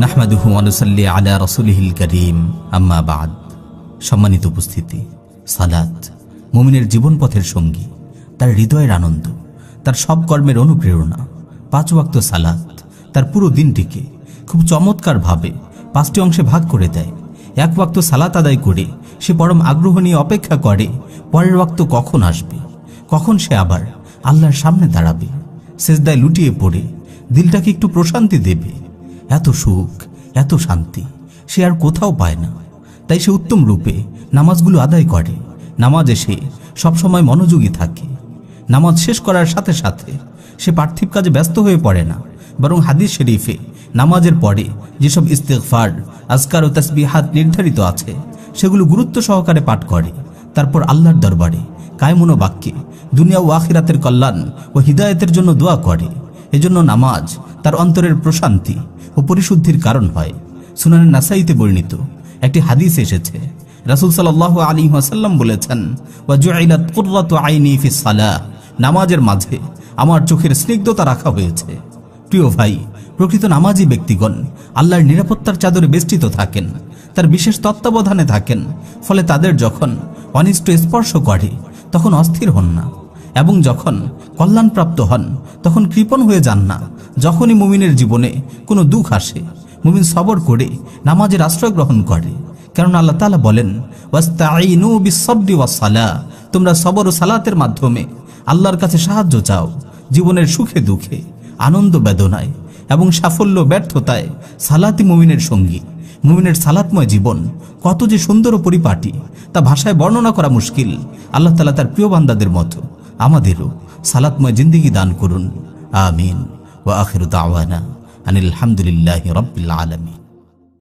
নাহমাদুহু ওয়া নুসাল্লি আলা রাসূলিহিল কারীম, আম্মা বা'দ। সম্মানিত উপস্থিতি, সালাত মুমিনের জীবন পথের সঙ্গী, তার হৃদয়ের আনন্দ, তার সব কর্মের অনুপ্রেরণা। 5 ওয়াক্ত সালাত তার পুরো দিনটিকে খুব চমৎকারভাবে 5টি অংশে ভাগ করে দেয়। 1 ওয়াক্ত সালাত আদায় করে সে পরম আগ্রহ নিয়ে অপেক্ষা করে পরের ওয়াক্ত কখন আসবে, কখন সে আবার আল্লাহর সামনে দাঁড়াবে, সেজদায় লুটিয়ে পড়ে দিলটাকে একটু প্রশান্তি দেবে। এত সুখ, এত শান্তি সে আর কোথাও পায় না। তাই সে উত্তম রূপে নামাজগুলো আদায় করে। নামাজে সে সবসময় মনোযোগী থাকে। নামাজ শেষ করার সাথে সাথে সে পার্থিব কাজে ব্যস্ত হয়ে পড়ে না, বরং হাদিস শরীফে নামাজের পরে যেসব ইস্তেগফার, আজকার ও তাসবিহাত নির্ধারিত আছে সেগুলো গুরুত্ব সহকারে পাঠ করে। তারপর আল্লাহর দরবারে কায়মুন বাক্যে দুনিয়া ও আখিরাতের কল্যাণ ও হিদায়াতের জন্য দোয়া করে। এজন্য নামাজ তার অন্তরের প্রশান্তি ও পরিশুদ্ধির কারণ হয়। সুনানে নাসাইতে বর্ণিত একটি হাদিস এসেছে, রাসূল সাল্লাল্লাহু আলাইহি ওয়াসাল্লাম বলেছেন, ওয়া জুইলাত কুররাতু আইনি ফিস সালাহ, নামাজের মাঝে আমার চোখের স্নিগ্ধতা রাখা হয়েছে। প্রিয় ভাই, প্রকৃত নামাজি ব্যক্তিগণ আল্লাহর নিরাপত্তার চাদরে বেষ্টিত থাকেন, তার বিশেষ তত্ত্বাবধানে থাকেন। ফলে তাদের যখন অনিষ্ট স্পর্শ করে তখন অস্থির হন না, এবং যখন কল্যাণপ্রাপ্ত হন তখন কৃপণ হয়ে যান না। যখনই মুমিনের জীবনে কোনো দুঃখ আসে, মুমিন সবর করে নামাজের আশ্রয় গ্রহণ করে। কারণ আল্লাহ তাআলা বলেন, ওয়াস্তাঈনু বিস-সাবরি ওয়াস-সালাহ, তোমরা সবর ও সালাতের মাধ্যমে আল্লাহর কাছে সাহায্য চাও। জীবনের সুখে দুঃখে, আনন্দ বেদনায় এবং সাফল্য ব্যর্থতায় সালাতই মুমিনের সঙ্গী। মুমিনের সালাতময় জীবন কত যে সুন্দর ও পরিপাটি তা ভাষায় বর্ণনা করা মুশকিল। আল্লাহ তাআলা তার প্রিয় বান্দাদের মতো আমাদেরও সালাতময় জিন্দেগি দান করুন। আমিন। ওয়া আখিরু দাওয়ানা আনিল হামদুলিল্লাহি রাব্বিল আলামিন।